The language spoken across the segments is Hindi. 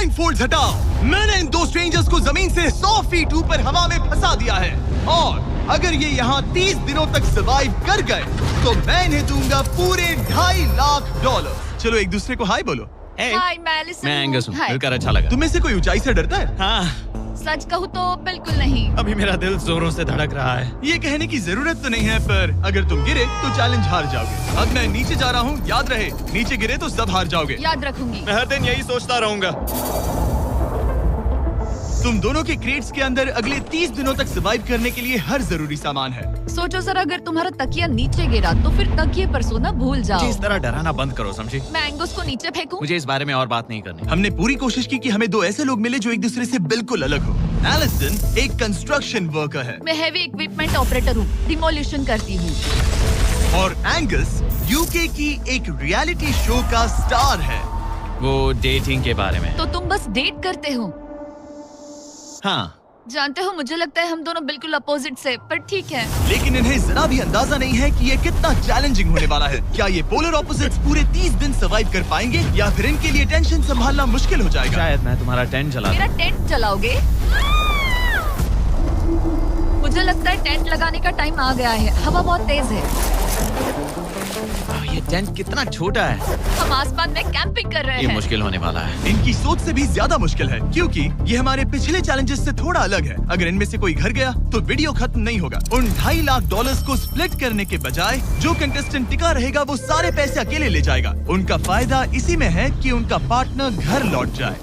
ब्लाइंड फोल्ड्स हटाओ। मैंने इन दो स्ट्रेंजर्स को जमीन से 100 फीट ऊपर हवा में फंसा दिया है और अगर ये यहाँ 30 दिनों तक सर्वाइव कर गए तो मैं इन्हें दूंगा पूरे $2.5 लाख। चलो एक दूसरे को हाय बोलो। हाय, मैं एलिसन मैं एंगस हूँ, हाय। मिलकर अच्छा लगा। तुम में से कोई ऊंचाई से डरता है? हाँ, सच कहूँ तो बिल्कुल नहीं। अभी मेरा दिल जोरों से धड़क रहा है। ये कहने की जरूरत तो नहीं है, पर अगर तुम गिरे तो चैलेंज हार जाओगे। अब मैं नीचे जा रहा हूँ, याद रहे नीचे गिरे तो सब हार जाओगे। याद रखूंगी। मैं हर दिन यही सोचता रहूंगा। तुम दोनों के क्रेट्स के अंदर अगले 30 दिनों तक सर्वाइव करने के लिए हर जरूरी सामान है। सोचो सर, अगर तुम्हारा तकिया नीचे गिरा तो फिर तकिए पर सोना भूल जाओ। मुझे इस तरह डराना बंद करो, समझी? मैं एंगस को नीचे फेंकूं? मुझे इस बारे में और बात नहीं करनी। हमने पूरी कोशिश की कि हमें दो ऐसे लोग मिले जो एक दूसरे से बिल्कुल अलग हो। एलिसन एक कंस्ट्रक्शन वर्कर है मैं हैवी इक्विपमेंट ऑपरेटर हूँ, डिमोलिशन करती हूँ। और एंगस यूके की एक रियलिटी शो का स्टार है। वो डेटिंग के बारे में। तो तुम बस डेट करते हो? हाँ, जानते हो, मुझे लगता है हम दोनों बिल्कुल अपोजिट से, पर ठीक है। लेकिन इन्हें जरा भी अंदाजा नहीं है कि ये कितना चैलेंजिंग होने वाला है। क्या ये पोलर ऑपोजिट्स पूरे 30 दिन सर्वाइव कर पाएंगे या फिर इनके लिए टेंशन संभालना मुश्किल हो जाएगा? शायद मैं तुम्हारा टेंट जला मेरा टेंट जलाओगे? मुझे लगता है टेंट लगाने का टाइम आ गया है। हवा बहुत तेज है। ये टेंट कितना छोटा है। हम आसमान में कैंपिंग कर रहे ये हैं। मुश्किल होने वाला है। इनकी सोच से भी ज्यादा मुश्किल है क्योंकि ये हमारे पिछले चैलेंजेस से थोड़ा अलग है। अगर इनमें से कोई घर गया तो वीडियो खत्म नहीं होगा। उन $2.5 लाख को स्प्लिट करने के बजाय जो कंटेस्टेंट टिका रहेगा वो सारे पैसे अकेले ले जाएगा। उनका फायदा इसी में है कि उनका पार्टनर घर लौट जाए।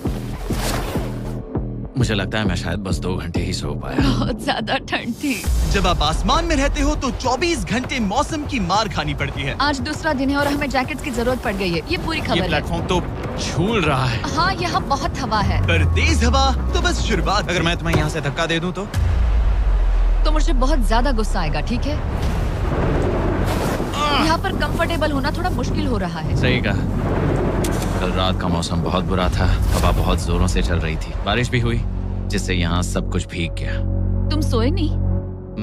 मुझे लगता है मैं शायद बस 2 घंटे ही सो पाया। बहुत ज्यादा ठंड थी। जब आप आसमान में रहते हो तो 24 घंटे मौसम की मार खानी पड़ती है। आज दूसरा दिन है और हमें जैकेट्स की जरूरत पड़ गई है। ये पूरी ये खबर है। प्लेटफॉर्म तो झूल रहा है। हाँ, यहाँ बहुत हवा है। पर तेज हवा तो बस शुरुआत। अगर मैं तुम्हें यहाँ से धक्का दे दूं तो मुझे बहुत ज्यादा गुस्सा आएगा, ठीक है? यहाँ पर कंफर्टेबल होना थोड़ा मुश्किल हो रहा है। सही कहा। कल रात का मौसम बहुत बुरा था। हवा बहुत जोरों से चल रही थी। बारिश भी हुई जिससे यहाँ सब कुछ भीग गया। तुम सोए नहीं?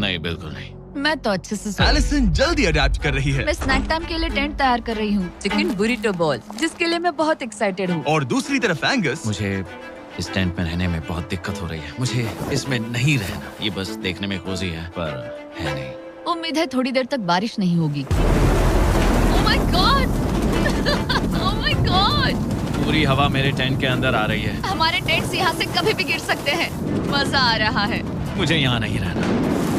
नहीं, बिल्कुल नहीं। मैं तो अच्छे से सोई। एलिसन जल्दी अडेप्ट कर रही है मैं स्नैक टाइम के लिए टेंट तैयार कर रही हूँ, चिकन बुरिटो बॉल, जिसके लिए मैं बहुत एक्साइटेड हूँ। और दूसरी तरफ एंगस। मुझे इस टेंट में रहने में बहुत दिक्कत हो रही है। मुझे इसमें नहीं रहना। ये बस देखने में कोजी है पर है नहीं। उम्मीद है थोड़ी देर तक बारिश नहीं होगी। Oh my God! Oh my God! पूरी हवा मेरे टेंट के अंदर आ रही है। हमारे टेंट्स यहाँ से कभी भी गिर सकते हैं। मजा आ रहा है। मुझे यहाँ नहीं रहना।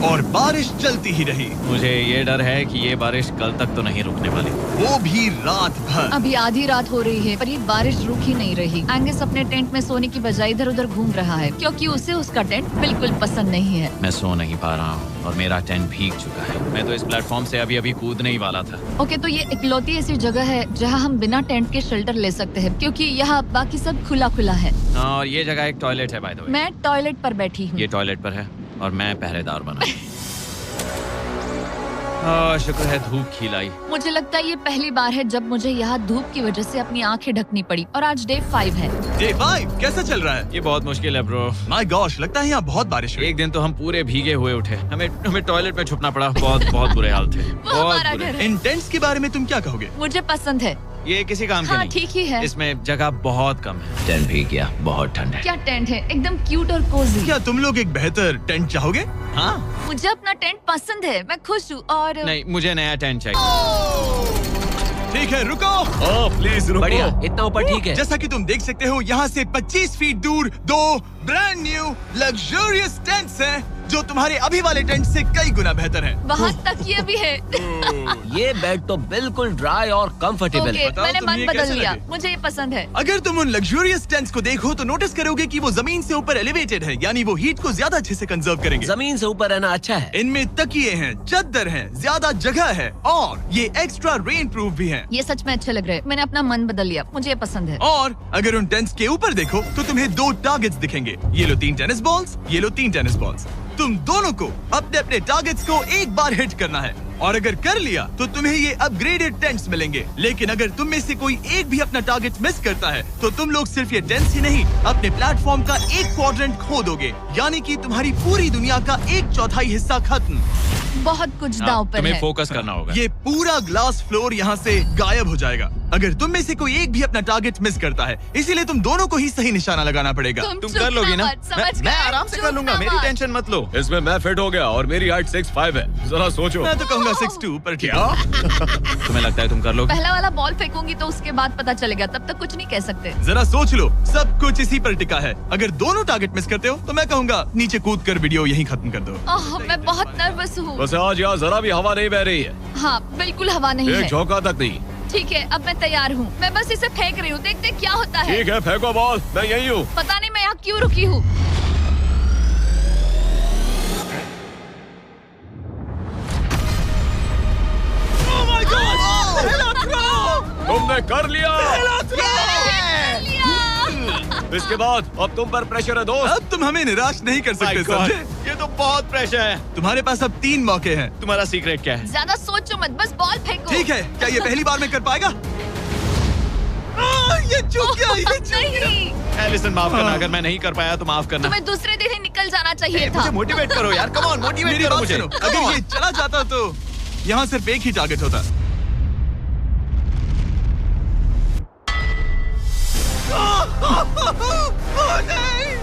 और बारिश चलती ही रही। मुझे ये डर है कि ये बारिश कल तक तो नहीं रुकने वाली। वो भी रात भर। अभी आधी रात हो रही है पर ये बारिश रुक ही नहीं रही। एंगस अपने टेंट में सोने की बजाय इधर उधर घूम रहा है क्योंकि उसे उसका टेंट बिल्कुल पसंद नहीं है। मैं सो नहीं पा रहा हूँ और मेरा टेंट भीग चुका है। मैं तो इस प्लेटफॉर्म से अभी कूदने ही वाला था। ओके, तो ये इकलौती ऐसी जगह है जहाँ हम बिना टेंट के शेल्टर ले सकते हैं क्योंकि यहाँ बाकी सब खुला खुला है। और ये जगह एक टॉयलेट है बाय द वे। मैं टॉयलेट पर बैठी हूँ। ये टॉयलेट पर है और मैं पहरेदार बना। शुक्र है धूप खिलाई। मुझे लगता है ये पहली बार है जब मुझे यहाँ धूप की वजह से अपनी आंखें ढकनी पड़ी और आज डे 5 है। डे 5 कैसा चल रहा है? ये बहुत मुश्किल है ब्रो। माय गॉश, लगता है यहाँ बहुत बारिश हुई। एक दिन तो हम पूरे भीगे हुए उठे। हमें टॉयलेट में छुपना पड़ा। बहुत बुरे हाल थे। वो हमारा घर है। इन टेंट्स के बारे में तुम क्या कहोगे? मुझे पसंद है। ये किसी काम का हाँ, नहीं। ठीक ही है। इसमें जगह बहुत कम है। टेंट भीग गया, बहुत ठंड है। क्या टेंट है, एकदम क्यूट और कोजी। क्या तुम लोग एक बेहतर टेंट चाहोगे? हाँ, मुझे अपना टेंट पसंद है, मैं खुश हूँ। और नहीं, मुझे नया टेंट चाहिए। ठीक है, रुको। प्लीज रुको। बढ़िया, इतना ऊपर ठीक है। जैसा कि तुम देख सकते हो यहाँ से 25 फीट दूर 2 ब्रांड न्यू लग्जरियस टेंट्स हैं जो तुम्हारे अभी वाले टेंट से कई गुना बेहतर हैं। वहाँ तकिया भी है। ये बेड तो बिल्कुल ड्राई और कंफर्टेबल ओके, है। बताओ मैंने तुम्हें मन ये बदल कैसे लिया। लगे? मुझे ये पसंद है। अगर तुम उन लग्जरियस टेंट्स को देखो तो नोटिस करोगे कि वो जमीन से ऊपर एलिवेटेड है, यानी वो हीट को ज्यादा अच्छे से कंजर्व करेंगे। जमीन से ऊपर रहना अच्छा है। इनमें तकिए हैं, चद्दर हैं, ज्यादा जगह है और ये एक्स्ट्रा रेन प्रूफ भी हैं। ये सच में अच्छे लग रहे हैं। मैंने अपना मन बदल लिया, मुझे ये पसंद है। और अगर उन टेंट्स के ऊपर देखो तो तुम्हें 2 टारगेट्स दिखेंगे। ये लो 3 टेनिस बॉल्स, ये लो 3 टेनिस बॉल्स। तुम दोनों को अपने अपने टारगेट्स को एक बार हिट करना है और अगर कर लिया तो तुम्हें ये अपग्रेडेड टेंट्स मिलेंगे। लेकिन अगर तुम में से कोई एक भी अपना टारगेट मिस करता है तो तुम लोग सिर्फ ये टेंट्स ही नहीं अपने प्लेटफॉर्म का एक क्वाड्रेंट खो दोगे, यानी कि तुम्हारी पूरी दुनिया का 1/4 हिस्सा खत्म। बहुत कुछ दांव पर तुम्हें है। फोकस करना होगा। ये पूरा ग्लास फ्लोर यहाँ से गायब हो जाएगा। अगर तुम में से कोई एक भी अपना टारगेट मिस करता है, इसीलिए तुम दोनों को ही सही निशाना लगाना पड़ेगा। तुम कर लोगी ना? मैं आराम से कर लूंगा, मेरी टेंशन मत लो। इसमें मैं फिट हो गया और मेरी हाइट 6'5" है। जरा सोचो। मैं तो कहूँगा 6'2", पर क्या? तुम्हें लगता है तुम कर लोगे? पहला वाला बॉल फेंकूंगी तो उसके बाद पता चलेगा, तब तक कुछ नहीं कह सकते। जरा सोच लो, सब कुछ इसी पर टिका है। अगर दोनों टारगेट मिस करते हो तो मैं कहूँगा नीचे कूद कर वीडियो यहीं खत्म कर दो। ओह, मैं बहुत नर्वस हूँ। बस आज यहाँ जरा भी हवा नहीं बह रही है, हाँ, बिल्कुल हवा नहीं एक है। झोंका तक नहीं। ठीक है, अब मैं तैयार हूँ। मैं बस इसे फेंक रही हूँ, देखते क्या होता है। ठीक है, फेंको बॉल, मैं यही हूँ। पता नहीं मैं यहाँ क्यों रुकी हूँ। तुमने कर लिया। इसके बाद अब तुम पर प्रेशर है दोस्त। अब तुम हमें निराश नहीं कर सकते, समझे? ये तो बहुत प्रेशर है। तुम्हारे पास अब 3 मौके हैं। तुम्हारा सीक्रेट क्या है? ज्यादा सोचो मत, बस बॉल फेंको। ठीक है, क्या ये पहली बार में कर पाएगा? ये चूक गया, ये चूक गया। नहीं, एलिसन माफ करना, अगर मैं नहीं कर पाया तो माफ करना। तुम्हें दूसरे दिन ही निकल जाना चाहिए था। मुझे मोटिवेट करो यार, कम ऑन, मोटिवेट मेरी करो बात मुझे। सुनो, अगर ये चला जाता तो यहाँ सिर्फ एक ही टारगेट होता।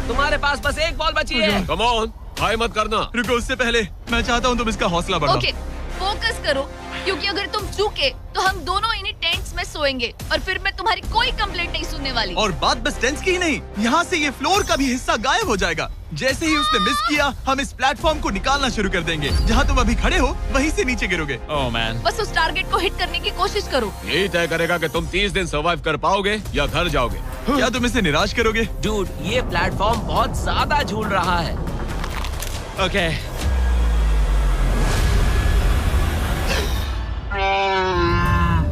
तुम्हारे पास बस एक बॉल बची है। कम ऑन, हाई मत करना। रुको, उससे पहले मैं चाहता हूँ तुम इसका हौसला बढ़ाओ। ओके, फोकस करो, क्योंकि अगर तुम चूके तो हम दोनों इन्हीं टेंट्स में सोएंगे और फिर मैं तुम्हारी कोई कंप्लेंट नहीं सुनने वाली। और बात बस टेंस की ही नहीं, यहाँ से ये फ्लोर का भी हिस्सा गायब हो जाएगा। जैसे ही उसने मिस किया, हम इस प्लेटफॉर्म को निकालना शुरू कर देंगे। जहाँ तुम अभी खड़े हो, वहीं से नीचे गिरोगे। ओह मैन, बस उस टारगेट को हिट करने की कोशिश करो। यही तय करेगा कि तुम 30 दिन सर्वाइव कर पाओगे या घर जाओगे। क्या तुम इसे निराश करोगे? डूड, ये प्लेटफॉर्म बहुत ज्यादा झूल रहा है। ओके।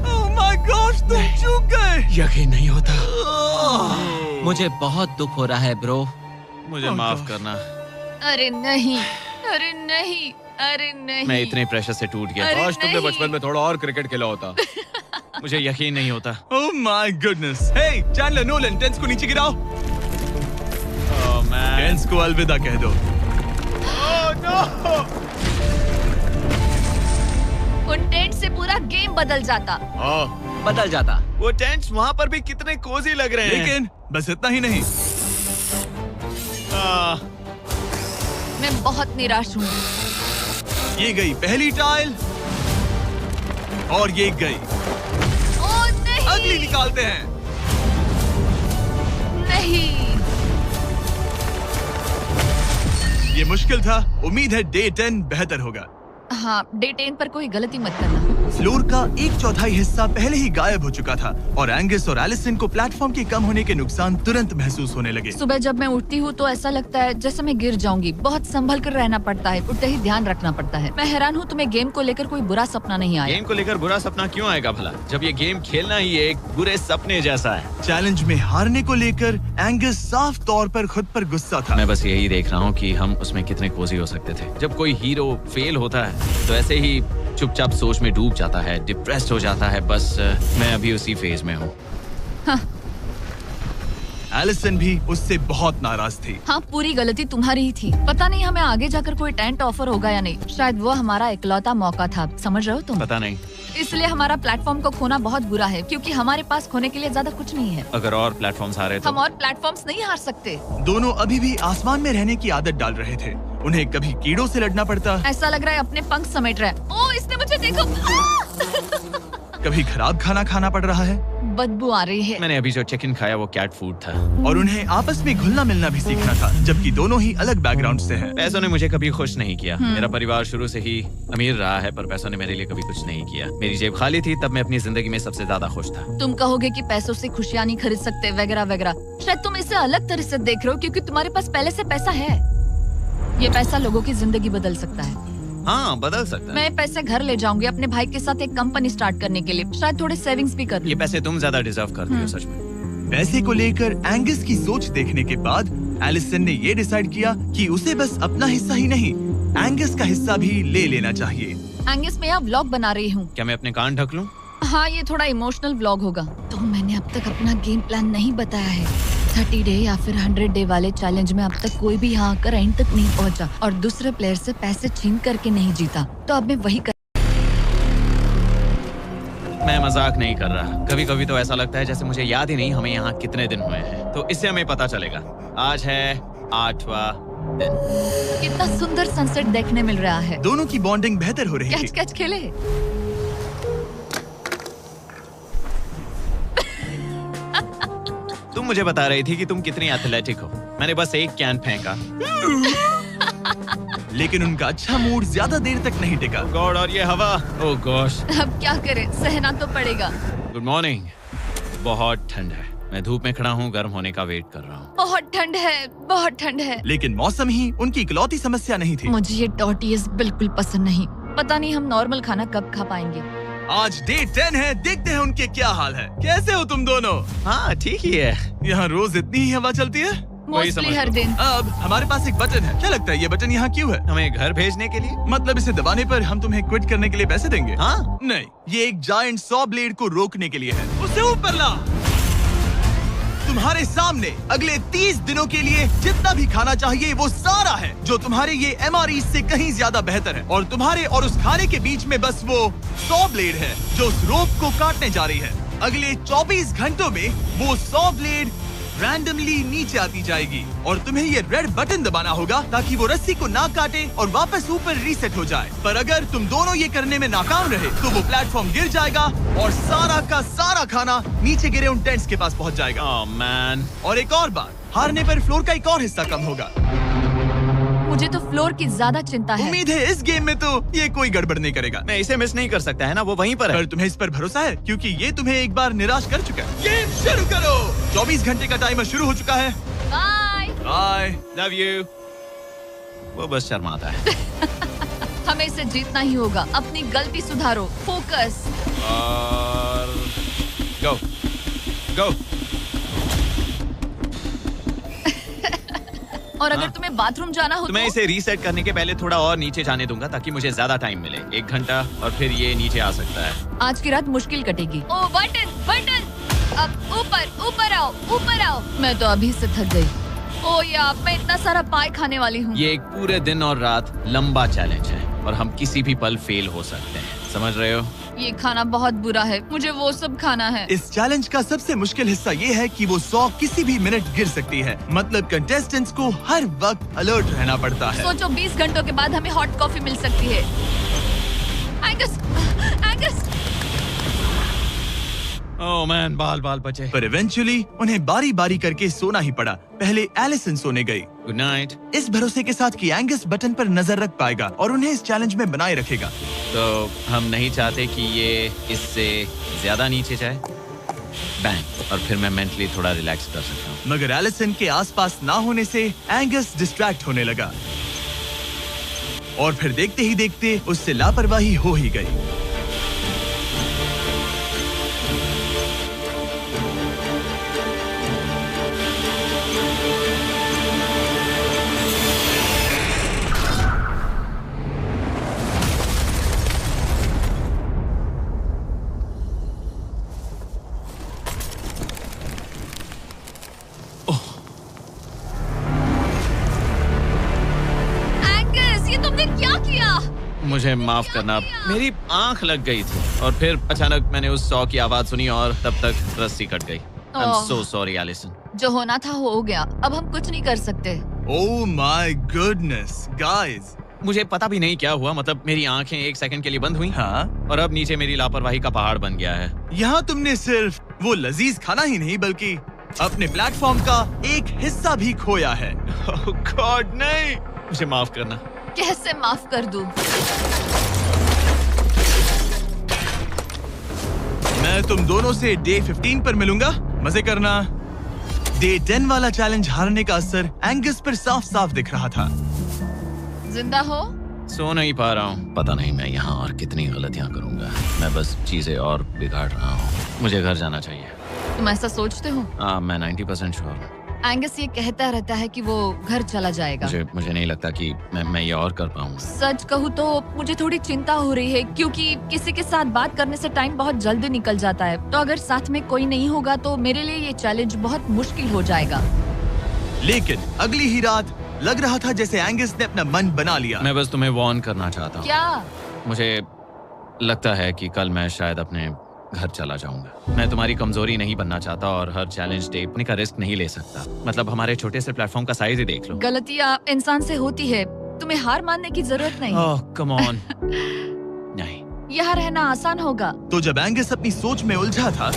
ओह माय गॉश, तुम चूक गए। यकीन नहीं होता। मुझे बहुत दुख हो रहा है ब्रो। मुझे माफ करना, अरे नहीं, अरे नहीं, अरे नहीं। मैं इतने प्रेशर से टूट गया। अरे काश तुमने नहीं। बचपन में थोड़ा और क्रिकेट खेला होता। मुझे यकीन नहीं होता। Oh my goodness. Hey Chandler, Nolan, tense को नीचे गिराओ। ओह मैन, टेंस को अलविदा कह दो। उन टेंट से पूरा गेम बदल जाता। हाँ, बदल जाता। वो टेंट्स वहाँ पर भी कितने कोजी लग रहे हैं। लेकिन बस इतना ही नहीं। मैं बहुत निराश हूँ। ये गई पहली टाइल और ये गई। ओह नहीं, अगली निकालते हैं। नहीं। ये मुश्किल था, उम्मीद है डे 10 बेहतर होगा। हाँ, डे 10 पर कोई गलती मत करना। फ्लोर का 1/4 हिस्सा पहले ही गायब हो चुका था और एंगस और एलिसन को प्लेटफॉर्म के कम होने के नुकसान तुरंत महसूस होने लगे। सुबह जब मैं उठती हूँ तो ऐसा लगता है जैसे मैं गिर जाऊंगी। बहुत संभल कर रहना पड़ता है, उठते ही ध्यान रखना पड़ता है। मैं हैरान हूँ तुम्हें गेम को लेकर कोई बुरा सपना नहीं आया। गेम को लेकर बुरा सपना क्यों आएगा भला, जब ये गेम खेलना ही एक बुरे सपने जैसा है। चैलेंज में हारने को लेकर एंगस साफ तौर पर खुद पर गुस्सा था। मैं बस यही देख रहा हूँ कि हम उसमें कितने कोजी हो सकते थे। जब कोई हीरो फेल होता है तो ऐसे ही चुपचाप सोच में डूब जाता है, डिप्रेस्ड हो जाता है। बस मैं अभी उसी फेज में हूँ। एलिसन भी उससे बहुत नाराज थी। हाँ, पूरी गलती तुम्हारी ही थी। पता नहीं हमें आगे जाकर कोई टेंट ऑफर होगा या नहीं। शायद वो हमारा इकलौता मौका था, समझ रहे हो तुम? पता नहीं, इसलिए हमारा प्लेटफॉर्म को खोना बहुत बुरा है, क्योंकि हमारे पास खोने के लिए ज्यादा कुछ नहीं है। अगर और प्लेटफॉर्म्स आ रहे हम तो। और प्लेटफॉर्म्स नहीं हार सकते। दोनों अभी भी आसमान में रहने की आदत डाल रहे थे। उन्हें कभी कीड़ों से लड़ना पड़ता, ऐसा लग रहा है अपने पंख समेट रहा है। ओह, इसने मुझे देखो। कभी खराब खाना खाना पड़ रहा है बदबू आ रही है। मैंने अभी जो चिकन खाया वो कैट फूड था। और उन्हें आपस में घुलना मिलना भी सीखना था, जबकि दोनों ही अलग बैकग्राउंड से हैं। पैसों ने मुझे कभी खुश नहीं किया। मेरा परिवार शुरू से ही अमीर रहा है, पर पैसों ने मेरे लिए कभी कुछ नहीं किया। मेरी जेब खाली थी तब मैं अपनी जिंदगी में सबसे ज्यादा खुश था। तुम कहोगे कि पैसों से खुशियाँ नहीं खरीद सकते वगैरह वगैरह। शायद तुम इसे अलग तरह से देख रहे हो, क्योंकि तुम्हारे पास पहले से पैसा है। ये पैसा लोगों की जिंदगी बदल सकता है। हाँ, बदल सकता है। मैं ये पैसे घर ले जाऊंगी अपने भाई के साथ एक कंपनी स्टार्ट करने के लिए। शायद थोड़े सेविंग्स भी कर ये लूं। पैसे तुम ज्यादा डिजर्व करती हो सच में। पैसे को लेकर एंगस की सोच देखने के बाद एलिसन ने ये डिसाइड किया कि उसे बस अपना हिस्सा ही नहीं, एंगस का हिस्सा भी ले लेना चाहिए। एंगस, मैं यहाँ व्लॉग बना रही हूँ। क्या मैं अपने कान ढक लूं? हाँ, ये थोड़ा इमोशनल व्लॉग होगा। तो मैंने अब तक अपना गेम प्लान नहीं बताया है। 30 डे या फिर 100 डे वाले चैलेंज में अब तक कोई भी यहाँ आकर एंड तक नहीं पहुँचा और दूसरे प्लेयर से पैसे छीन करके नहीं जीता। तो अब मैं वही कर। मैं मजाक नहीं कर रहा। कभी कभी तो ऐसा लगता है जैसे मुझे याद ही नहीं हमें यहाँ कितने दिन हुए हैं। तो इससे हमें पता चलेगा। आज है 8वां दिन। कितना सुंदर सनसेट देखने मिल रहा है। दोनों की बॉन्डिंग बेहतर हो रही कैच है। कैच खेले। तुम मुझे बता रही थी कि तुम कितनी एथलेटिक हो। मैंने बस एक कैन फेंका। लेकिन उनका अच्छा मूड ज्यादा देर तक नहीं टिका। गॉड, और ये हवा। ओह गॉश। अब क्या करें, सहना तो पड़ेगा। Good morning. बहुत ठंड है। मैं धूप में खड़ा हूँ, गर्म होने का वेट कर रहा हूँ। बहुत ठंड है, बहुत ठंड है। लेकिन मौसम ही उनकी इकलौती समस्या नहीं थी। मुझे ये टॉर्टियस बिल्कुल पसंद नहीं। पता नहीं हम नॉर्मल खाना कब खा पाएंगे। आज डे 10 है, देखते हैं उनके क्या हाल है। कैसे हो तुम दोनों? हाँ ठीक ही है। यहाँ रोज इतनी ही हवा चलती है? वही समझ मोस्टली हर लो। दिन। अब हमारे पास एक बटन है। क्या लगता है ये बटन यहाँ क्यों है? हमें घर भेजने के लिए? मतलब इसे दबाने पर हम तुम्हें क्विट करने के लिए पैसे देंगे? हाँ। नहीं, ये एक जायंट सॉ ब्लेड को रोकने के लिए है। उसे ऊपर ला। तुम्हारे सामने अगले 30 दिनों के लिए जितना भी खाना चाहिए वो सारा है, जो तुम्हारे ये MREs से कहीं ज्यादा बेहतर है। और तुम्हारे और उस खाने के बीच में बस वो सॉ ब्लेड है जो उस रोप को काटने जा रही है। अगले 24 घंटों में वो सॉ ब्लेड रैंडमली नीचे आती जाएगी और तुम्हें ये रेड बटन दबाना होगा ताकि वो रस्सी को ना काटे और वापस ऊपर रीसेट हो जाए। पर अगर तुम दोनों ये करने में नाकाम रहे तो वो प्लेटफॉर्म गिर जाएगा और सारा का सारा खाना नीचे गिरे उन टेंट्स के पास पहुंच जाएगा। Oh man. और एक और बात, हारने पर फ्लोर का एक और हिस्सा कम होगा। मुझे तो फ्लोर की ज्यादा चिंता है। उम्मीद है इस गेम में तो ये कोई गड़बड़ नहीं करेगा। मैं इसे मिस नहीं कर सकता है ना, वो वहीं पर है। पर तुम्हें इस पर भरोसा है क्योंकि ये तुम्हें एक बार निराश कर चुका है। गेम शुरू करो। 24 घंटे का टाइमर शुरू हो चुका है। बाय। बाय। Love you. वो बस शर्माता है। हमें इसे जीतना ही होगा। अपनी गलती सुधारो। फोकस। और गो गो। और अगर हाँ। तुम्हें बाथरूम जाना हो तो मैं इसे रीसेट करने के पहले थोड़ा और नीचे जाने दूंगा ताकि मुझे ज्यादा टाइम मिले। 1 घंटा और फिर ये नीचे आ सकता है। आज की रात मुश्किल कटेगी। ओ बटन बटन। अब ऊपर ऊपर आओ, ऊपर आओ। मैं तो अभी से थक गई। ओ यार, मैं इतना सारा पाई खाने वाली हूँ। ये एक पूरे दिन और रात लंबा चैलेंज है और हम किसी भी पल फेल हो सकते हैं। समझ रहे हो? ये खाना बहुत बुरा है। मुझे वो सब खाना है। इस चैलेंज का सबसे मुश्किल हिस्सा ये है कि वो 100 किसी भी मिनट गिर सकती है। मतलब कंटेस्टेंट्स को हर वक्त अलर्ट रहना पड़ता है। सोचो 20 घंटों के बाद हमें हॉट कॉफी मिल सकती है। Angus, Angus. ओह मैन, बाल बाल बचे। पर इवेंचुअली उन्हें बारी बारी करके सोना ही पड़ा। पहले एलिसन सोने गई, गुड नाइट। इस भरोसे के साथ कि एंगस बटन पर नजर रख पाएगा और उन्हें इस चैलेंज में बनाए रखेगा। तो हम नहीं चाहते कि ये इससे ज्यादा नीचे जाए। बैंग। और फिर मैं मेंटली थोड़ा रिलैक्स कर सकता हूँ। मगर एलिसन के आसपास ना होने से एंगस डिस्ट्रैक्ट होने लगा और फिर देखते ही देखते उससे लापरवाही हो ही गई। मुझे माफ करना, मेरी आंख लग गई थी और फिर अचानक मैंने उस सॉ की आवाज सुनी और तब तक रस्सी कट गई। I'm so sorry, Alison. जो होना था हो गया। अब हम कुछ नहीं कर सकते। Oh my goodness, guys. मुझे पता भी नहीं क्या हुआ। मतलब मेरी आंखें 1 सेकंड के लिए बंद हुई। हाँ? और अब नीचे मेरी लापरवाही का पहाड़ बन गया है। यहाँ तुमने सिर्फ वो लजीज खाना ही नहीं बल्कि अपने प्लेटफॉर्म का एक हिस्सा भी खोया है। Oh God, नहीं। मुझे माफ करना। कैसे माफ कर दूं? मैं तुम दोनों से डे 15 पर मिलूंगा। मजे करना। डे 10 वाला चैलेंज हारने का असर एंगस पर साफ साफ दिख रहा था। जिंदा हो? सो नहीं पा रहा हूँ। पता नहीं मैं यहाँ और कितनी गलतियाँ करूँगा। मैं बस चीजें और बिगाड़ रहा हूँ। मुझे घर जाना चाहिए। तुम ऐसा सोचते हो? मैं 90% श्योर हूँ। एंगस ये कहता रहता है कि वो घर चला जाएगा। मुझे नहीं लगता कि मैं ये और कर पाऊँ। सच कहूँ तो मुझे थोड़ी चिंता हो रही है क्योंकि किसी के साथ बात करने से टाइम बहुत जल्दी निकल जाता है। तो अगर साथ में कोई नहीं होगा तो मेरे लिए ये चैलेंज बहुत मुश्किल हो जाएगा। लेकिन अगली ही रात लग रहा था जैसे एंगस ने अपना मन बना लिया। मैं बस तुम्हें वार्न करना चाहता हूँ। क्या? मुझे लगता है कि कल मैं शायद अपने घर चला जाऊंगा। मैं तुम्हारी कमजोरी नहीं बनना चाहता और हर चैलेंज डे अपने का रिस्क नहीं ले सकता। मतलब हमारे छोटे से प्लेटफॉर्म का साइज ही देख लो। गलतियाँ इंसान से होती है, तुम्हें हार मानने की जरूरत नहीं। ओह कम ऑन। नहीं, यहाँ रहना आसान होगा। तो जब एंगस अपनी सोच में उलझा था,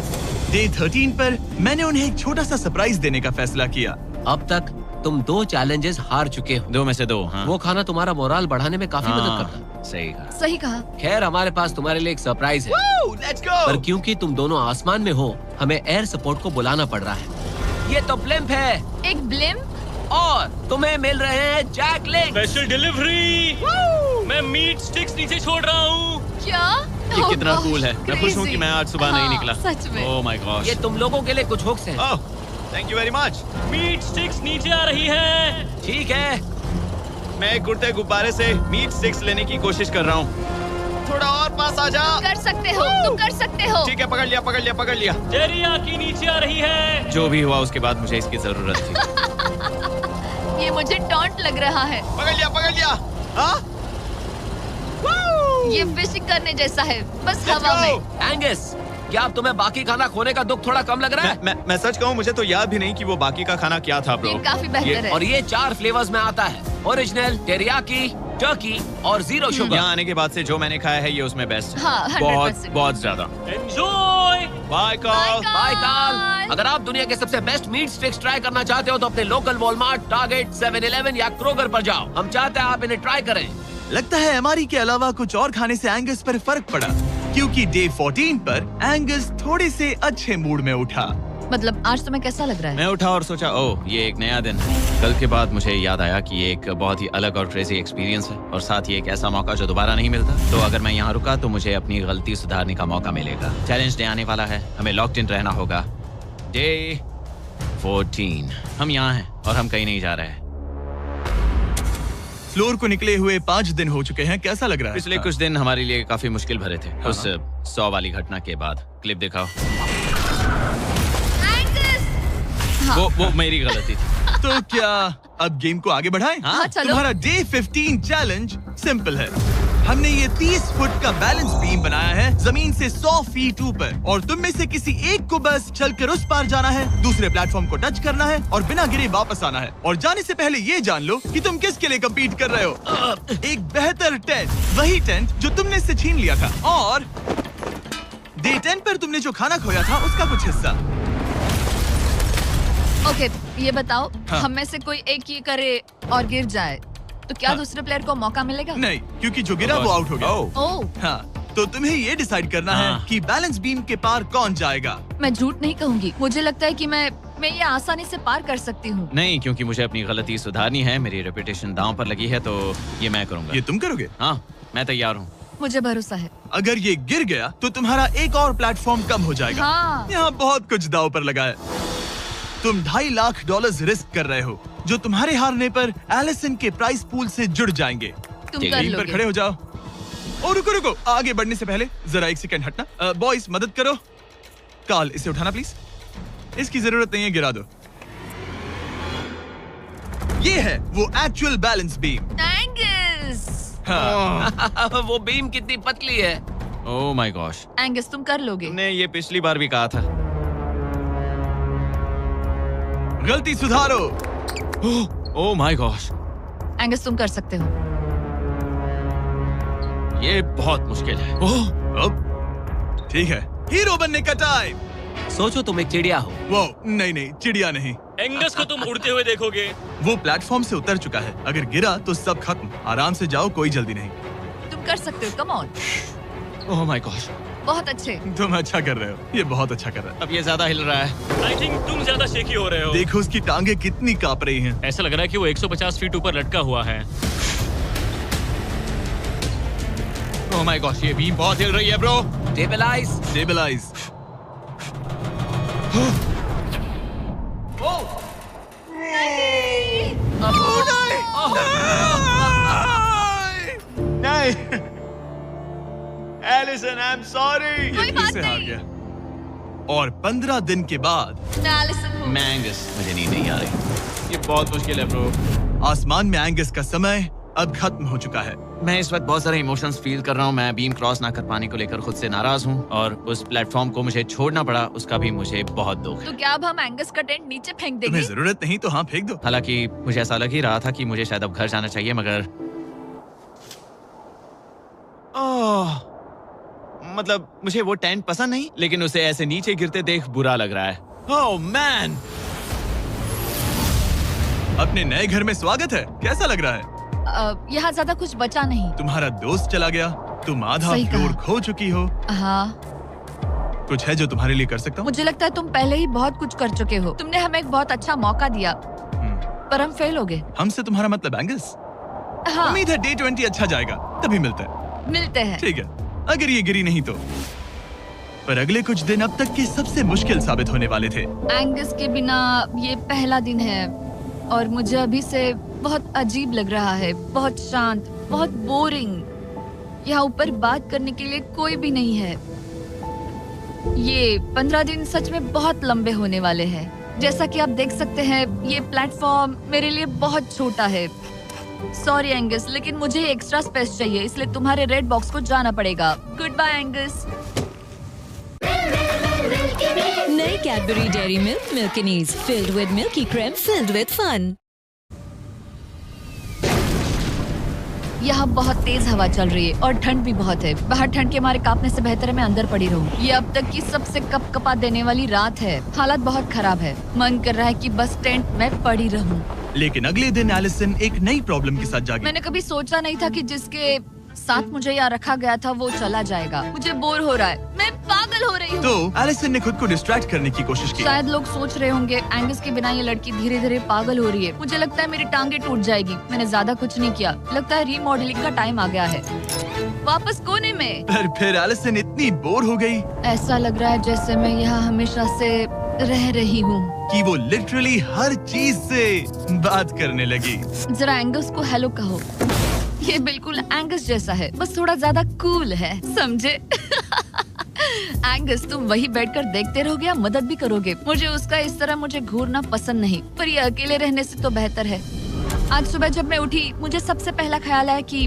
डे 13 पर मैंने उन्हें एक छोटा सा सरप्राइज देने का फैसला किया। अब तक तुम 2 चैलेंजेस हार चुके हो। 2 में से 2। हाँ। वो खाना तुम्हारा मोराल बढ़ाने में काफी मदद हाँ, करता है। सही कहा। सही कहा। खैर हमारे पास तुम्हारे लिए एक सरप्राइज है, लेट्स गो। पर क्योंकि तुम दोनों आसमान में हो, हमें एयर सपोर्ट को बुलाना पड़ रहा है। ये तो ब्लिम्प है एक ब्लिम? और तुम्हें मिल रहे हैं जैक लिंक। Special delivery. मैं मीट स्टिक्स नीचे छोड़ रहा हूँ। क्या? ये Oh कितना gosh, कूल है। मैं खुश हूँ कि मैं आज सुबह नहीं हाँ, निकला। सच में। Oh my gosh. ये तुम लोगों के लिए कुछ हुक्स हैं। Oh, thank you very much. Meat sticks नीचे आ रही है। ठीक है, मैं एक उड़ते गुब्बारे से मीट स्टिक्स लेने की कोशिश कर रहा हूँ। थोड़ा और पास आ जा। कर सकते हो, तुम कर सकते हो। ठीक है, पकड़ लिया, पकड़ लिया, पकड़ लिया। टेरियाकी नीचे आ रही है। जो भी हुआ उसके बाद मुझे इसकी जरूरत थी। ये मुझे टॉन्ट लग रहा है। पकड़ लिया, पकड़ लिया। हाँ? ये फिशिंग करने जैसा है, बस हवा में। एंगस, क्या अब तुम्हें बाकी खाना खोने का दुख थोड़ा कम लग रहा है? मैं सच कहूँ, मुझे तो याद भी नहीं कि वो बाकी का खाना क्या था ब्रो। ये काफी बेहतर है। और ये 4 फ्लेवर्स में आता है, ओरिजिनल, टेरियाकी, टर्की और 0 शुगर। यहाँ आने के बाद से जो मैंने खाया है ये उसमें बेस्ट है। हाँ, 100%। बहुत बहुत ज्यादा। एंजॉय। Bye call. बाय काल। अगर आप दुनिया के सबसे बेस्ट मीट स्टिक्स ट्राई करना चाहते हो तो अपने लोकल वॉलमार्ट, टारगेट, 7-Eleven या क्रोगर पर जाओ। हम चाहते हैं आप इन्हें ट्राई करें। लगता है एमआरई के अलावा कुछ और खाने से एंगस पर फर्क पड़ा, क्योंकि डे 14 पर एंगस थोड़े से अच्छे मूड में उठा। मतलब आज तुम्हें कैसा लग रहा है? मैं उठा और सोचा, ओह ये एक नया दिन है। कल के बाद मुझे याद आया कि ये एक बहुत ही अलग और क्रेजी एक्सपीरियंस है और साथ ही एक ऐसा मौका जो दोबारा नहीं मिलता। तो अगर मैं यहाँ रुका तो मुझे अपनी गलती सुधारने का मौका मिलेगा। चैलेंज डे आने वाला है, हमें लॉक्ड इन रहना होगा। डे 14 हम यहाँ हैं और हम कहीं नहीं जा रहे हैं। फ्लोर को निकले हुए 5 दिन हो चुके हैं, कैसा लग रहा है? पिछले कुछ दिन हमारे लिए काफी मुश्किल भरे थे। उस 100 वाली घटना के बाद। क्लिप दिखाओ। वो मेरी गलती थी। तो क्या अब गेम को आगे बढ़ाएं? हाँ, चलो। तुम्हारा डे 15 चैलेंज सिंपल है। हमने ये 30 फुट का बैलेंस बीम बनाया है जमीन से 100 फीट ऊपर, और तुम में से किसी एक को बस चलकर उस पार जाना है, दूसरे प्लेटफॉर्म को टच करना है और बिना गिरे वापस आना है। और जाने से पहले ये जान लो कि तुम किसके लिए कम्पीट कर रहे हो। एक बेहतर टेंट, वही टेंट जो तुमने इससे छीन लिया था, और डे 10 पर तुमने जो खाना खोया था उसका कुछ हिस्सा। ओके, ये बताओ, हाँ। हम में से कोई एक ये करे और गिर जाए तो क्या हाँ। दूसरे प्लेयर को मौका मिलेगा? नहीं, क्योंकि जो गिरा वो आउट हो गया। ओह, हाँ, तो तुम्हें ये डिसाइड करना हाँ। है कि बैलेंस बीम के पार कौन जाएगा। मैं झूठ नहीं कहूंगी, मुझे लगता है कि मैं ये आसानी से पार कर सकती हूँ। नहीं, क्योंकि मुझे अपनी गलती सुधारनी है। मेरी रेपुटेशन दांव पर लगी है, तो ये मैं करूंगा। ये तुम करोगे? हाँ, मैं तैयार हूँ। मुझे भरोसा है। अगर ये गिर गया तो तुम्हारा एक और प्लेटफॉर्म कम हो जाएगा। हाँ। यहाँ बहुत कुछ दांव पर लगा है। तुम $2.5 लाख रिस्क कर रहे हो, जो तुम्हारे हारने पर एलिसन के प्राइस पूल से जुड़ जाएंगे। तुम ठीक कर है, टीम पर लोगे। खड़े हो जाओ। और रुको, आगे बढ़ने से पहले जरा 1 सेकंड हटना। बॉयज मदद करो। कार्ल, इसे उठाना प्लीज। इसकी जरूरत नहीं है, गिरा दो। ये है वो एक्चुअल बैलेंस बीम। एंगस, हाँ। वो बीम कितनी पतली है। ओह माय गॉश, एंगस तुम कर लोगे। तुमने ये पिछली बार भी कहा था। गलती सुधारो। ओह माय गॉश, एंगस तुम कर सकते हो। ये बहुत मुश्किल है। अब ठीक है, हीरो बनने का टाइम। सोचो तुम एक चिड़िया हो। वो नहीं, चिड़िया नहीं। एंगस को तुम उड़ते हुए देखोगे। वो प्लेटफॉर्म से उतर चुका है, अगर गिरा तो सब खत्म। आराम से जाओ, कोई जल्दी नहीं। तुम कर सकते हो, come on. Oh my gosh, बहुत अच्छे। तुम अच्छा कर रहे हो, ये बहुत अच्छा कर रहा है। अब ये ज्यादा हिल रहा है। आई थिंक तुम ज्यादा शेकी हो रहे हो। देखो उसकी टांगे कितनी कांप रही हैं। ऐसा लग रहा है कि वो 150 फीट ऊपर लटका हुआ है। ओह माय गॉश, ये बीम बहुत हिल रही है ब्रो। स्टेबलाइज। स्टेबलाइज। नहीं, एलिसन, आई एम सॉरी। कोई बात फिर से हार नहीं। गया। और 15 दिन के बाद मैं एलिसन हूँ। मैं एंगस, मुझे नींद नहीं आ रही। ये बहुत मुश्किल है ब्रो। आसमान में एंगस का समय अब खत्म हो चुका है। मैं इस वक्त बहुत सारे इमोशंस फील कर रहा हूँ। मैं बीम क्रॉस ना कर पाने को लेकर खुद से नाराज हूँ और उस प्लेटफॉर्म को मुझे छोड़ना पड़ा, उसका भी मुझे बहुत दुख है। तो क्या अब हम एंगस का टेंट नीचे फेंक देंगे? तुम्हें जरूरत नहीं तो हाँ फेंक दो। हालांकि मुझे ऐसा लग ही रहा था कि मुझे शायद अब घर जाना चाहिए, मगर मतलब मुझे वो टेंट पसंद नहीं, लेकिन उसे ऐसे नीचे गिरते देख बुरा लग रहा है। Oh man! अपने नए घर में स्वागत है। कैसा लग रहा है? यहाँ ज्यादा कुछ बचा नहीं। तुम्हारा दोस्त चला गया, तुम आधा सही कहा। फ्लोर खो चुकी हो। हाँ, कुछ है जो तुम्हारे लिए कर सकता हूँ? मुझे लगता है तुम पहले ही बहुत कुछ कर चुके हो। तुमने हमें एक बहुत अच्छा मौका दिया, पर हम फेल हो गए। हमसे तुम्हारा मतलब एंगस? हाँ, उम्मीद है डे 20 अच्छा जाएगा, तभी मिलते हैं। मिलते हैं। ठीक है, अगर ये गिरी नहीं तो। पर अगले कुछ दिन अब तक के सबसे मुश्किल साबित होने वाले थे। एंगस के बिना ये पहला दिन है और मुझे अभी से बहुत अजीब लग रहा है, बहुत शांत, बहुत बोरिंग। यहाँ ऊपर बात करने के लिए कोई भी नहीं है। ये 15 दिन सच में बहुत लंबे होने वाले हैं। जैसा कि आप देख सकते हैं, ये प्लेटफॉर्म मेरे लिए बहुत छोटा है। सॉरी एंगस, लेकिन मुझे एक्स्ट्रा स्पेस चाहिए, इसलिए तुम्हारे रेड बॉक्स को जाना पड़ेगा। Good bye Angus. नई Cadbury Dairy Milk Milkinis filled with milky cream filled with fun. यहाँ बहुत तेज हवा चल रही है और ठंड भी बहुत है। बाहर ठंड के मारे कांपने से बेहतर है मैं अंदर पड़ी रहूं। ये अब तक की सबसे कपकपा देने वाली रात है। हालत बहुत खराब है। मन कर रहा है कि बस टेंट में पड़ी रहूं। लेकिन अगले दिन एलिसन एक नई प्रॉब्लम के साथ जागी। मैंने कभी सोचा नहीं था कि जिसके साथ मुझे यहाँ रखा गया था वो चला जाएगा। मुझे बोर हो रहा है, मैं पागल हो रही हूँ। तो एलिसन ने खुद को डिस्ट्रैक्ट करने की कोशिश की। शायद लोग सोच रहे होंगे एंगस के बिना ये लड़की धीरे धीरे पागल हो रही है। मुझे लगता है मेरी टांगे टूट जाएगी। मैंने ज्यादा कुछ नहीं किया। लगता है रीमॉडलिंग का टाइम आ गया है। वापस कोने में। पर फिर एलिसन इतनी बोर हो गई ऐसा लग रहा है जैसे मैं यहाँ हमेशा से रह रही हूँ। कि वो लिटरली हर चीज से बात करने लगी। जरा एंगस को हेलो कहो। ये बिल्कुल एंगस जैसा है, बस थोड़ा ज्यादा कूल है, समझे? एंगस, तुम वही बैठकर देखते रहोगे या मदद भी करोगे? मुझे उसका इस तरह मुझे घूरना पसंद नहीं, पर ये अकेले रहने से तो बेहतर है। आज सुबह जब मैं उठी, मुझे सबसे पहला ख्याल आया कि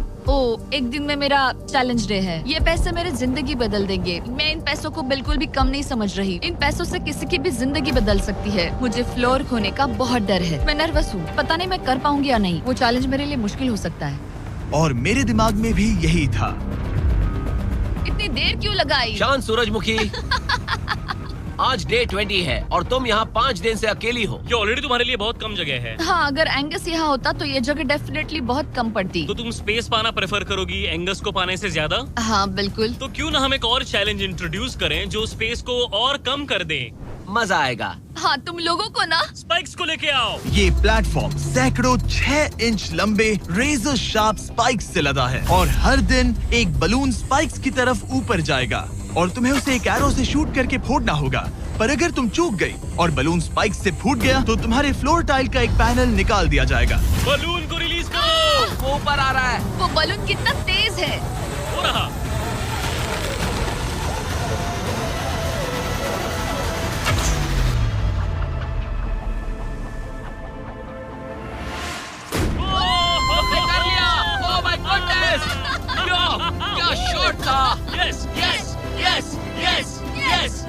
एक दिन में मेरा चैलेंज डे है। ये पैसे मेरी जिंदगी बदल देंगे। मैं इन पैसों को बिल्कुल भी कम नहीं समझ रही। इन पैसों से किसी की भी जिंदगी बदल सकती है। मुझे फ्लोर खोने का बहुत डर है। मैं नर्वस हूँ, पता नहीं मैं कर पाऊंगी या नहीं। वो चैलेंज मेरे लिए मुश्किल हो सकता है। और मेरे दिमाग में भी यही था। इतनी देर क्यों लगाई? शांत सूरजमुखी। आज डे 20 है और तुम यहाँ 5 दिन से अकेली हो। ये ऑलरेडी तुम्हारे लिए बहुत कम जगह है। हाँ, अगर एंगस यहाँ होता तो ये जगह डेफिनेटली बहुत कम पड़ती। तो तुम स्पेस पाना प्रेफर करोगी एंगस को पाने से ज्यादा? हाँ बिल्कुल। तो क्यों ना हम एक और चैलेंज इंट्रोड्यूस करें जो स्पेस को और कम कर दे। मजा आएगा। हाँ, तुम लोगों को ना स्पाइक्स को लेके आओ। ये प्लेटफॉर्म सैकड़ों 6 इंच लंबे रेजर शार्प स्पाइक्स से लदा है और हर दिन एक बलून स्पाइक्स की तरफ ऊपर जाएगा और तुम्हें उसे एक एरो से शूट करके फोड़ना होगा। पर अगर तुम चूक गई और बलून स्पाइक्स से फूट गया तो तुम्हारे फ्लोर टाइल का एक पैनल निकाल दिया जाएगा। बलून को रिलीज करो। वो ऊपर आ रहा है। वो बलून कितना तेज है। हो रहा। उसने कर लिया। Oh my goodness. क्या शॉट था। Yes yes yes yes yes.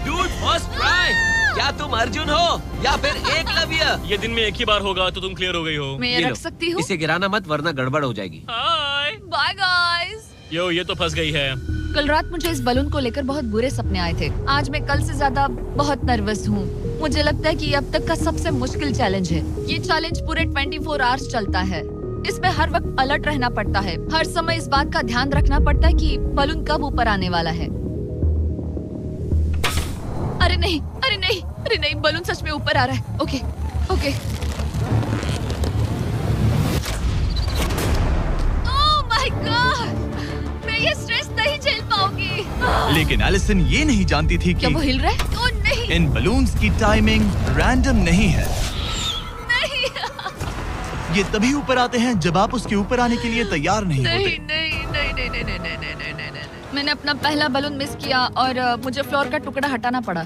Dude, first try. क्या तुम अर्जुन हो या फिर एकलव्य? ये दिन में एक ही बार होगा तो तुम क्लियर हो गई हो। मैं ये ये लो, रख सकती हूँ? इसे गिराना मत वरना गड़बड़ हो जाएगी। हाय। Bye guys. यो, ये तो फंस गई है। कल रात मुझे इस बलून को लेकर बहुत बुरे सपने आए थे। आज मैं कल से ज्यादा बहुत नर्वस हूँ। मुझे लगता है कि ये अब तक का सबसे मुश्किल चैलेंज है। ये चैलेंज पूरे 24 आवर्स चलता है। इसमें हर वक्त अलर्ट रहना पड़ता है। हर समय इस बात का ध्यान रखना पड़ता है कि बलून कब ऊपर आने वाला है। अरे नहीं, अरे नहीं, अरे नहीं, बलून सच में ऊपर आ रहा है। Okay, okay. Oh my God, मैं ये स्ट्रेस नहीं झेल पाऊंगी। लेकिन एलिसन ये नहीं जानती थी क्या कि वो हिल रहा है? ओह नहीं, इन बलून्स की टाइमिंग रैंडम नहीं है। नहीं, ये तभी ऊपर आते हैं जब आप उसके ऊपर आने के लिए तैयार नहीं नहीं, होते। नहीं, नहीं, नहीं, नहीं, नहीं, नहीं, नहीं, नहीं, नहीं, नहीं। मैंने अपना पहला बलून मिस किया और मुझे फ्लोर का टुकड़ा हटाना पड़ा।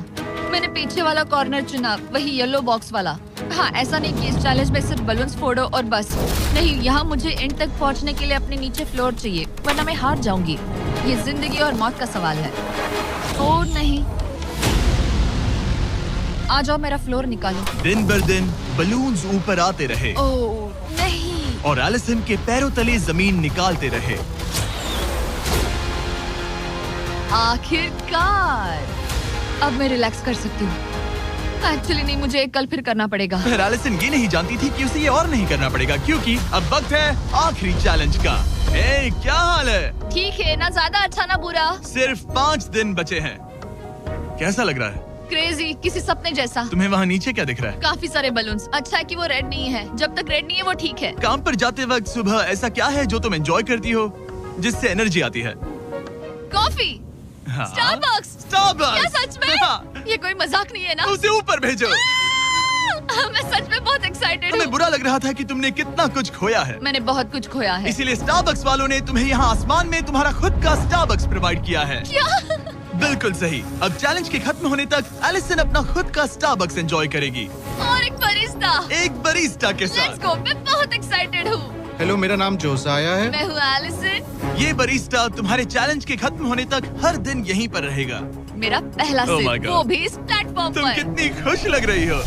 मैंने पीछे वाला कॉर्नर चुना, वही येलो बॉक्स वाला। हाँ, ऐसा नहीं कि इस चैलेंज में सिर्फ बलून्स फोड़ो और बस। नहीं, यहाँ मुझे एंड तक पहुँचने के लिए अपने नीचे फ्लोर चाहिए, वरना मैं हार जाऊंगी। ये जिंदगी और मौत का सवाल है। ओ नहीं, आ जाओ, मेरा फ्लोर निकालो। दिन बर दिन बलून्स ऊपर आते रहे ओ नहीं, और एलिसन के पैरों तले जमीन निकालते रहे। आखिरकार अब मैं रिलैक्स कर सकती हूँ। एक्चुअली नहीं, मुझे कल फिर करना पड़ेगा। फिर एलिसन ये नहीं जानती थी कि उसे ये और नहीं करना पड़ेगा, क्योंकि अब वक्त है आखिरी चैलेंज का। ए, क्या हाल है? ठीक है, ना ज्यादा अच्छा ना बुरा। सिर्फ 5 दिन बचे हैं। कैसा लग रहा है? क्रेजी, किसी सपने जैसा। तुम्हें वहाँ नीचे क्या दिख रहा है? काफी सारे बलून्स। अच्छा है कि वो रेड नहीं है। जब तक रेड नहीं है वो ठीक है। काम पर जाते वक्त सुबह ऐसा क्या है जो तुम एंजॉय करती हो, जिससे एनर्जी आती है? कॉफी। हाँ? स्टारबक्स। स्टारबक्स। क्या सच में? हाँ। ये कोई मजाक नहीं है ना? उसे ऊपर भेजो। मैं सच में बहुत एक्साइटेड हमें हूँ। बुरा लग रहा था कि तुमने कितना कुछ खोया है। मैंने बहुत कुछ खोया है। इसीलिए स्टारबक्स वालों ने तुम्हें यहाँ आसमान में तुम्हारा खुद का स्टारबक्स प्रोवाइड किया है। क्या? बिल्कुल सही। अब चैलेंज के खत्म होने तक एलिसन अपना खुद का स्टारबक्स एंजॉय करेगी। और एक बरिस्ता। एक बरिस्टा के लेट्स साथ। गो, मैं बहुत एक्साइटेड हूँ। हेलो, मेरा नाम जोसाया है। मैं हूँ एलिसन। ये बरिस्टा तुम्हारे चैलेंज के खत्म होने तक हर दिन यहीं पर रहेगा। मेरा पहला Oh my सिप, God. वो भी इस प्लेटफॉर्म तुम पर। कितनी खुश लग रही हो।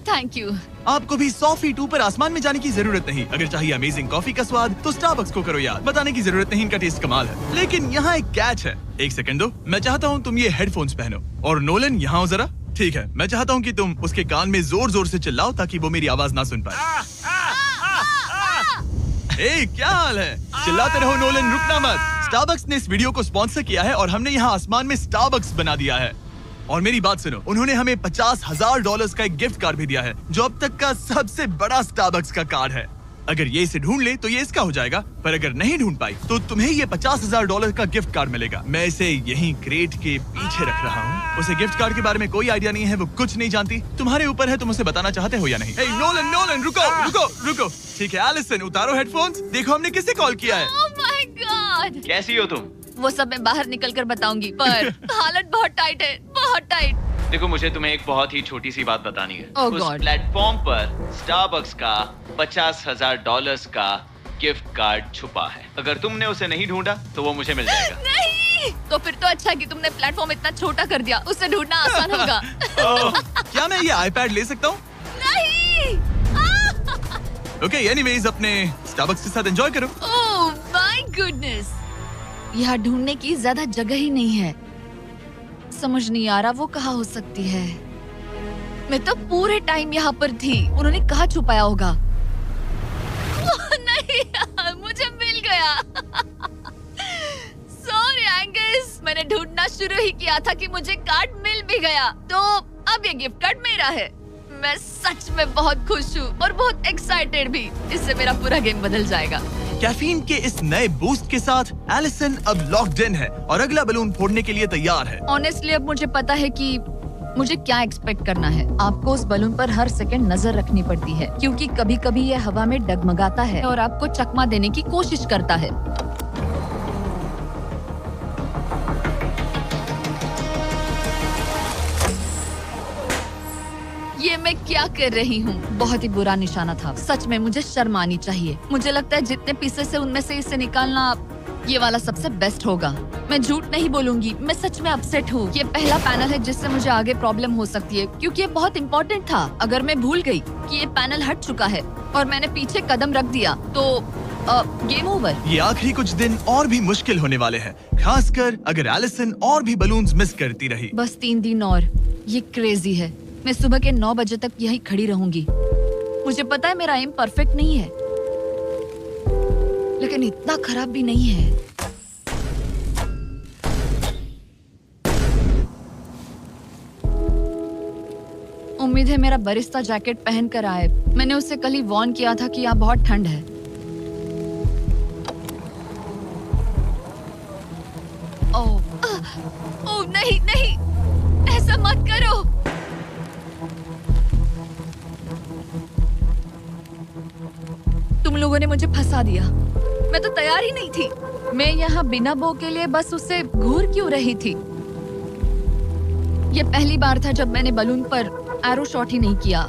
Thank you. आपको भी 100 फीट ऊपर आसमान में जाने की जरूरत नहीं। अगर चाहिए अमेजिंग कॉफी का स्वाद तो स्टारबक्स को करो याद। बताने की जरूरत नहीं, इनका टेस्ट कमाल है। लेकिन यहाँ एक कैच है। एक सेकंड दो, मैं चाहता हूँ तुम ये हेडफोन्स पहनो। और नोलन, यहाँ आओ जरा। ठीक है, मैं चाहता हूँ कि तुम उसके कान में जोर जोर से चिल्लाओ ताकि वो मेरी आवाज ना सुन पाए। ए, क्या हाल है? चिल्लाते रहो नोलन, रुकना मत। स्टारबक्स ने इस वीडियो को स्पॉन्सर किया है और हमने यहाँ आसमान में स्टारबक्स बना दिया है। और मेरी बात सुनो, उन्होंने हमें $50,000 का एक गिफ्ट कार्ड भी दिया है, जो अब तक का सबसे बड़ा स्टारबक्स का कार्ड है। अगर ये इसे ढूंढ ले तो ये इसका हो जाएगा, पर अगर नहीं ढूंढ पाई तो तुम्हें ये $50,000 का गिफ्ट कार्ड मिलेगा। मैं इसे यहीं क्रेट के पीछे रख रहा हूँ। उसे गिफ्ट कार्ड के बारे में कोई आइडिया नहीं है, वो कुछ नहीं जानती। तुम्हारे ऊपर है, तुम उसे बताना चाहते हो या नहीं। हे नोलन, नोलन, रुको रुको रुको। ठीक है एलिसन, उतारो हेडफोन्स। देखो हमने किसे कॉल किया है। Oh my God. कैसी हो तुम? वो सब मैं बाहर निकल कर बताऊंगी, पर हालत बहुत टाइट है, बहुत टाइट। देखो, मुझे तुम्हें एक बहुत ही छोटी सी बात बतानी है। Oh उस God. प्लेटफॉर्म पर स्टारबक्स का $50,000 का गिफ्ट कार्ड छुपा है। अगर तुमने उसे नहीं ढूंढा तो वो मुझे मिल जाएगा। नहीं, तो फिर तो अच्छा कि तुमने प्लेटफॉर्म इतना छोटा कर दिया, उसे ढूंढना आसान होगा। क्या मैं ये आईपैड ले सकता हूँ? नहीं। ओके, एनीवेज अपने स्टारबक्स के साथ एंजॉय करो। ओह माय गुडनेस, यहाँ ढूंढने की ज्यादा जगह ही नहीं है। समझ नहीं आ रहा वो कहाँ हो सकती है। मैं तो पूरे टाइम यहाँ पर थी, उन्होंने कहाँ छुपाया होगा। नहीं, मुझे मिल गया। सॉरी एंगस, मैंने ढूंढना शुरू ही किया था कि मुझे कार्ड मिल भी गया, तो अब ये गिफ्ट कार्ड मेरा है। मैं सच में बहुत खुश हूँ और बहुत एक्साइटेड भी। इससे मेरा पूरा गेम बदल जाएगा। कैफीन के इस नए बूस्ट के साथ एलिसन अब लॉक्ड इन है और अगला बलून फोड़ने के लिए तैयार है। ऑनेस्टली अब मुझे पता है कि मुझे क्या एक्सपेक्ट करना है। आपको उस बलून पर हर सेकंड नजर रखनी पड़ती है, क्योंकि कभी कभी यह हवा में डगमगाता है और आपको चकमा देने की कोशिश करता है। ये मैं क्या कर रही हूँ? बहुत ही बुरा निशाना था। सच में मुझे शर्म आनी चाहिए। मुझे लगता है जितने पीसेस से उनमें से इसे निकालना ये वाला सबसे बेस्ट होगा। मैं झूठ नहीं बोलूंगी, मैं सच में अपसेट हूँ। ये पहला पैनल है जिससे मुझे आगे प्रॉब्लम हो सकती है, क्योंकि ये बहुत इम्पोर्टेंट था। अगर मैं भूल गई कि ये पैनल हट चुका है और मैंने पीछे कदम रख दिया तो गेम ओवर। ये आखिरी कुछ दिन और भी मुश्किल होने वाले हैं, खासकर अगर एलिसन और भी बलून्स मिस करती रही। बस 3 दिन और। ये क्रेजी है। मैं सुबह के 9 बजे तक यहीं खड़ी रहूंगी। मुझे पता है मेरा एम परफेक्ट नहीं है, लेकिन इतना खराब भी नहीं है। उम्मीद है मेरा बरिस्ता जैकेट पहन कर आए। मैंने उससे कल ही वॉर्न किया था कि यहाँ बहुत ठंड है। ओह नहीं नहीं, ऐसा मत करो। तुम लोगों ने मुझे फंसा दिया। मैं तो तैयार ही नहीं थी। मैं यहाँ बिना बो के लिए बस उससे घूर क्यों रही थी? ये पहली बार था जब मैंने बलून पर एरो शॉट ही नहीं किया।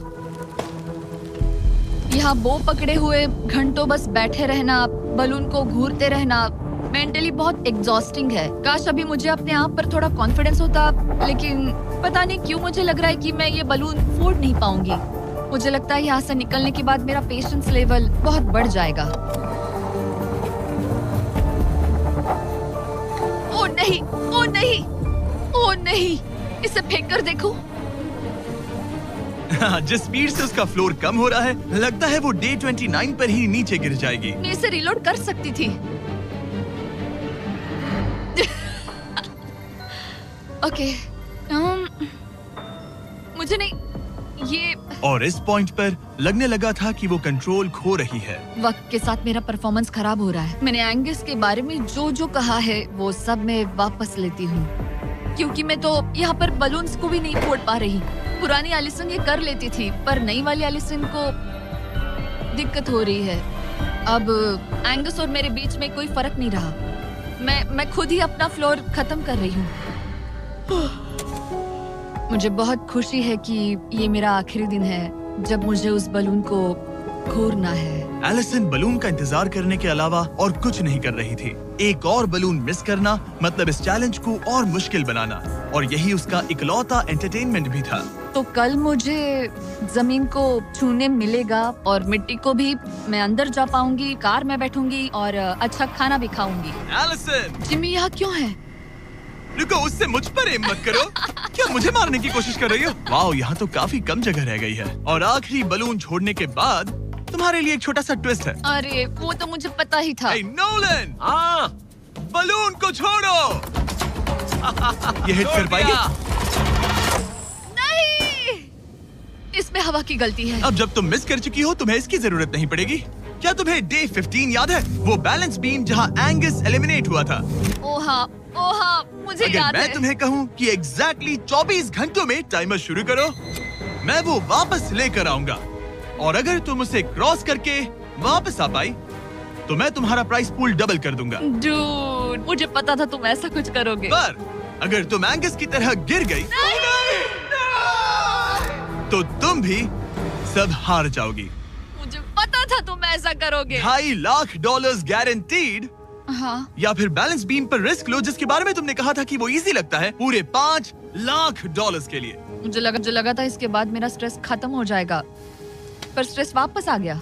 यहाँ बो पकड़े हुए घंटों बस बैठे रहना, बलून को घूरते रहना, मेंटली बहुत एग्जॉस्टिंग है। काश अभी मुझे अपने आप पर थोड़ा कॉन्फिडेंस होता, लेकिन पता नहीं क्यों मुझे लग रहा है कि मैं ये बलून फोड़ नहीं पाऊंगी। मुझे लगता है यहाँ से निकलने के बाद मेरा पेशेंस लेवल बहुत बढ़ जाएगा। ओ नहीं, ओ नहीं, ओ नहीं, इसे फेंक कर देखो। जिस स्पीड से उसका फ्लोर कम हो रहा है, लगता है वो डे 29 पर ही नीचे गिर जाएगी। मैं इसे रिलोड कर सकती थी। ओके, मुझे नहीं ये। और इस पॉइंट पर लगने लगा था कि वो कंट्रोल खो रही है। वक्त के साथ मेरा परफॉर्मेंस खराब हो रहा है। मैंने एंगस के बारे में जो जो कहा है वो सब मैं वापस लेती हूँ, क्योंकि मैं तो यहाँ पर बलून्स को भी नहीं फोड़ पा रही। पुरानी एलिसन ये कर लेती थी, पर नई वाली एलिसन को दिक्कत हो रही है। अब एंगस और मेरे बीच में कोई फर्क नहीं रहा। मैं खुद ही अपना फ्लोर खत्म कर रही हूँ। मुझे बहुत खुशी है कि ये मेरा आखिरी दिन है जब मुझे उस बलून को घूरना है। एलिसन बलून का इंतजार करने के अलावा और कुछ नहीं कर रही थी। एक और बलून मिस करना मतलब इस चैलेंज को और मुश्किल बनाना, और यही उसका इकलौता एंटरटेनमेंट भी था। तो कल मुझे जमीन को छूने मिलेगा और मिट्टी को भी। मैं अंदर जा पाऊंगी, कार में बैठूंगी और अच्छा खाना भी खाऊंगी। एलिसन, जिमी यहाँ क्यों है? रुको, उससे मुझ पर एम मत करो। क्या मुझे मारने की कोशिश कर रही हो? वाओ, यहाँ तो काफी कम जगह रह गई है। और आखिरी बलून छोड़ने के बाद तुम्हारे लिए एक छोटा सा ट्विस्ट है। अरे वो तो मुझे पता ही था। हे नोलन, हाँ, बलून को छोड़ो। ये हिट कर पाएगी? नहीं, इसमें हवा की गलती है। अब जब तुम मिस कर चुकी हो, तुम्हें इसकी जरूरत नहीं पड़ेगी। क्या तुम्हें डे 15 याद है? वो बैलेंस बीम जहाँ एंगस एलिमिनेट हुआ था। ओह हाँ, मुझे अगर याद मैं है। तुम्हें कहूँ कि एग्जैक्टली 24 घंटों में टाइमर शुरू करो, मैं वो वापस लेकर आऊंगा। और अगर तुम उसे क्रॉस करके वापस आ पाई, तो मैं तुम्हारा प्राइस पूल डबल कर दूंगा। डूड, मुझे पता था तुम ऐसा कुछ करोगे। पर अगर तुम एंगस की तरह गिर गई, तो तुम भी सब हार जाओगी। मुझे पता था तुम ऐसा करोगे। $2.5 लाख गारंटीड। हाँ, या फिर बैलेंस बीम पर रिस्क लो, जिसके बारे में तुमने कहा था कि वो इजी लगता है, पूरे $5 लाख के लिए। मुझे लगा था इसके बाद मेरा स्ट्रेस खत्म हो जाएगा, पर स्ट्रेस वापस आ गया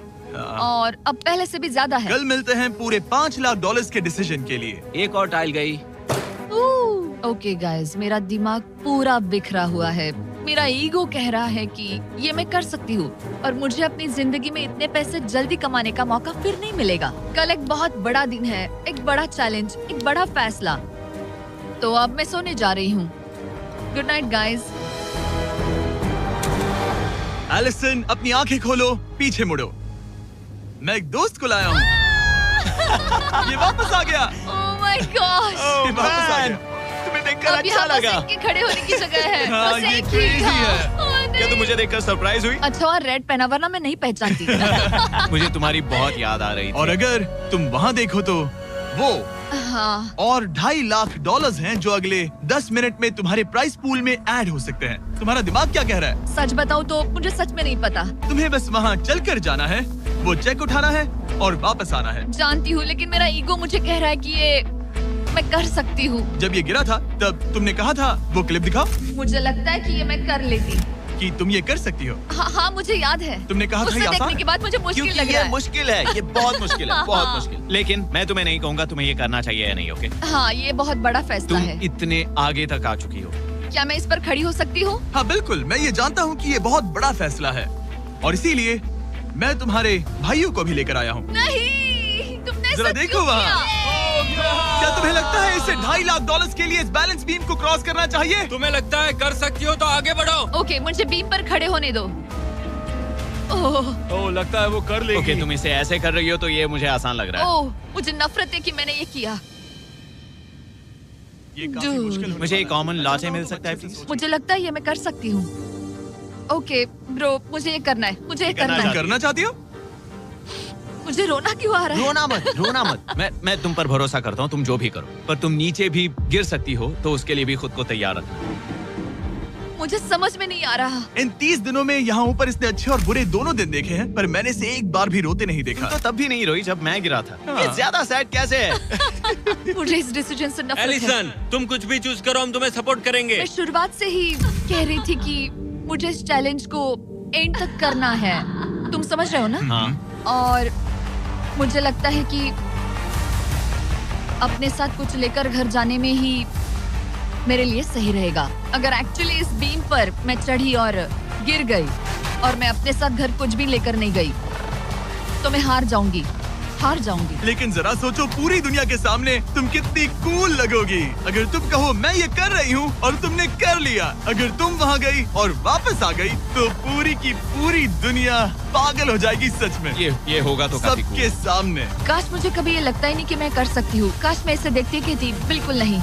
और अब पहले से भी ज्यादा है। कल मिलते हैं पूरे $5 लाख के डिसीजन के लिए। एक और टाइल गई। ओके गाइस, मेरा दिमाग पूरा बिखरा हुआ है। मेरा ईगो कह रहा है कि ये मैं कर सकती हूँ और मुझे अपनी जिंदगी में इतने पैसे जल्दी कमाने का मौका फिर नहीं मिलेगा। कल एक बहुत बड़ा दिन है, एक बड़ा चैलेंज, एक बड़ा फैसला। तो अब मैं सोने जा रही हूँ। Good night guys. एलिसन, अपनी आंखें खोलो, पीछे मुड़ो। मैं एक दोस्त को लाया हूँ। ये वापस आ गया। ओह माय गॉड, ये वापस आ गया। तुम्हें देखकर अब अच्छा यहाँ बस लगा। इनके खड़े होने की जगह है। हाँ, बस ये एक ही crazy था। है। ओह, क्या नहीं। तुम मुझे देखकर सरप्राइज हुई? अच्छा और रेड पहना, वरना मैं नहीं पहचानती। मुझे तुम्हारी बहुत याद आ रही थी। और अगर तुम वहाँ देखो तो वो हाँ, और $2.5 लाख हैं जो अगले 10 मिनट में तुम्हारे प्राइस पूल में ऐड हो सकते हैं। तुम्हारा दिमाग क्या कह रहा है? सच बताऊँ तो मुझे सच में नहीं पता। तुम्हें बस वहाँ चलकर जाना है, वो चेक उठाना है और वापस आना है। जानती हूँ, लेकिन मेरा ईगो मुझे कह रहा है कि ये मैं कर सकती हूँ। जब ये गिरा था तब तुमने कहा था, वो क्लिप दिखाओ, मुझे लगता है कि ये मैं कर लेती। कि तुम ये कर सकती हो। हाँ, मुझे याद है। तुमने कहा था उसे ये आसान देखने है। के बाद मुझे मुश्किल क्योंकि लग ये रहा है। मुश्किल है, ये बहुत मुश्किल है, बहुत मुश्किल। लेकिन मैं तुम्हें नहीं कहूंगा तुम्हें ये करना चाहिए या नहीं, ओके? हाँ, ये बहुत बड़ा फैसला तुम है। इतने आगे तक आ चुकी हो। क्या मैं इस पर खड़ी हो सकती हूँ? हाँ बिल्कुल, मैं ये जानता हूँ कि ये बहुत बड़ा फैसला है और इसीलिए मैं तुम्हारे भाइयों को भी लेकर आया हूँ। नहीं, तुमने जरा ऐसा देखो क्यों वहाँ। किया? क्या तुम्हें लगता है इसे $2.5 लाख के लिए इस बैलेंस बीम को क्रॉस करना चाहिए? तुम्हें लगता है कर सकती हो तो आगे बढ़ो। ओके, मुझे बीम पर खड़े होने दो। ओह, ओह, लगता है वो कर लेगी। ओके, तुम इसे ऐसे कर रही हो तो ये मुझे आसान लग रहा है। ओह, मुझे नफरत है कि मैंने ये किया। ये काफी Dude. मुश्किल होने मुझे एक वाला है। कॉमन लॉ से मैं मिल चाहता सकता है हूँ तुम अच्छे से प्लीज? सोचो। मुझे लगता है ये मैं कर सकती हूँ। ओके ब्रो, मुझे ये करना है, मुझे ये करना करना है। तुम करना चाहती हो? मुझे रोना क्यों आ रहा है? रोना मत, रोना मत। मैं तुम पर भरोसा करता हूँ, तुम जो भी करो, पर तुम नीचे भी गिर सकती हो तो उसके लिए भी खुद को तैयार रखना। मुझे समझ में नहीं आ रहा। इन 30 दिनों में यहाँ ऊपर इसने अच्छे और बुरे दोनों दिन देखे हैं, पर मैंने इसे एक बार भी रोते नहीं देखा। तो तब भी नहीं रोई जब मैं गिरा था। हाँ। ये ज्यादा सैड कैसे है? मुझे इस डिसीजन से नफरत है। एलिसन, तुम कुछ भी चूज करो, हम तुम्हें सपोर्ट करेंगे। मैं शुरुआत से ही कह रही थी कि मुझे इस चैलेंज को एंड तक करना है। तुम समझ रहे हो ना? हाँ। और मुझे लगता है कि अपने साथ कुछ लेकर घर जाने में ही मेरे लिए सही रहेगा। अगर एक्चुअली इस बीम पर मैं चढ़ी और गिर गई और मैं अपने साथ घर कुछ भी लेकर नहीं गई तो मैं हार जाऊंगी। लेकिन जरा सोचो, पूरी दुनिया के सामने तुम कितनी कूल लगोगी अगर तुम कहो मैं ये कर रही हूँ और तुमने कर लिया। अगर तुम वहाँ गई और वापस आ गई तो पूरी की पूरी दुनिया पागल हो जाएगी। सच में ये होगा तो काफी सबके सामने। काश मुझे कभी ये लगता ही नहीं कि मैं कर सकती हूँ। काश मैं इसे देखती की थी। बिल्कुल नहीं।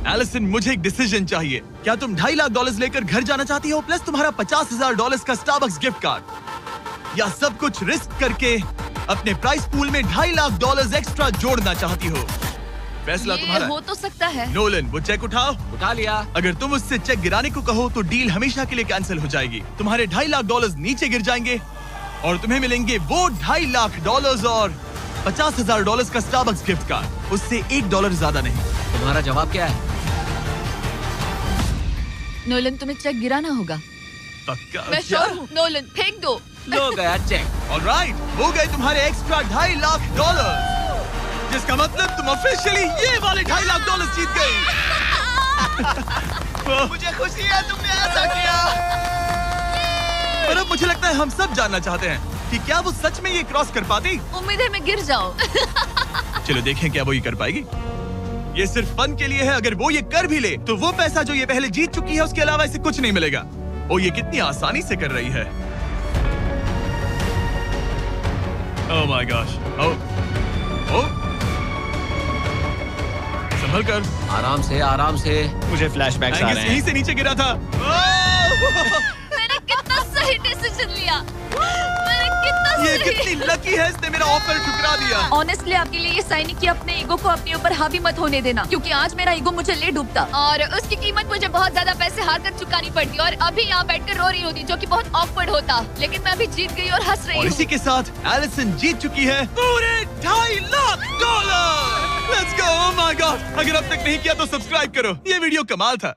एलिसन, मुझे एक डिसीजन चाहिए। क्या तुम $2.5 लाख लेकर घर जाना चाहती हो प्लस तुम्हारा $50,000 का स्टारबक्स गिफ्ट कार्ड, या सब कुछ रिस्क करके अपने प्राइस पूल में $2.5 लाख एक्स्ट्रा जोड़ना चाहती हो? फैसला ये तुम्हारा हो तो सकता है। नोलन, वो चेक उठाओ। उठा लिया। अगर तुम उससे चेक गिराने को कहो तो डील हमेशा के लिए कैंसिल हो जाएगी। तुम्हारे $2.5 लाख नीचे गिर जाएंगे और तुम्हें मिलेंगे वो $2.5 लाख और $50,000 का स्टारबक्स गिफ्ट कार्ड। उससे $1 ज्यादा नहीं। तुम्हारा जवाब क्या है? नोलन, तुम्हें चेक गिराना होगा। पक्का? मैं श्योर हूँ। नोलन, फेंक दो। लो गया चेक। ऑलराइट, हो गए तुम्हारे एक्स्ट्रा $2.5 लाख, जिसका मतलब तुम ऑफिशियली ये वाले $2.5 लाख जीत गई। मुझे खुशी है तुमने ऐसा किया। पर अब मुझे लगता है हम सब जानना चाहते हैं कि क्या वो सच में ये क्रॉस कर पाती। उम्मीद है मैं गिर जाऊं। चलो देखें क्या वो ये कर पाएगी। ये सिर्फ फन के लिए है। अगर वो ये कर भी ले तो वो पैसा जो ये पहले जीत चुकी है उसके अलावा इसे कुछ नहीं मिलेगा। ओ, ये कितनी आसानी से कर रही है। ओह माय गॉश। ओ संभल कर। आराम से। मुझे फ्लैशबैक्स आ रहे यहीं हैं। से नीचे गिरा था। मैंने कितना सही डिसीजन लिया। ये कितनी लकी है, इसने मेरा ऑफर ठुकरा दिया। ऑनेस्टली आपके लिए ये साइन कि अपने ईगो को अपने ऊपर हावी मत होने देना, क्योंकि आज मेरा ईगो मुझे ले डूबता और उसकी कीमत मुझे बहुत ज्यादा पैसे हार कर चुकानी पड़ती और अभी यहाँ बैठकर रो रही होती, जो कि बहुत ऑकवर्ड होता। लेकिन मैं अभी जीत गई और हंस रही और हूँ। इसी के साथ एलिसन जीत चुकी है पूरे $2.5 lakh. Let's go. Oh my God, अगर अब तक नहीं किया तो सब्सक्राइब करो। ये वीडियो कमाल था।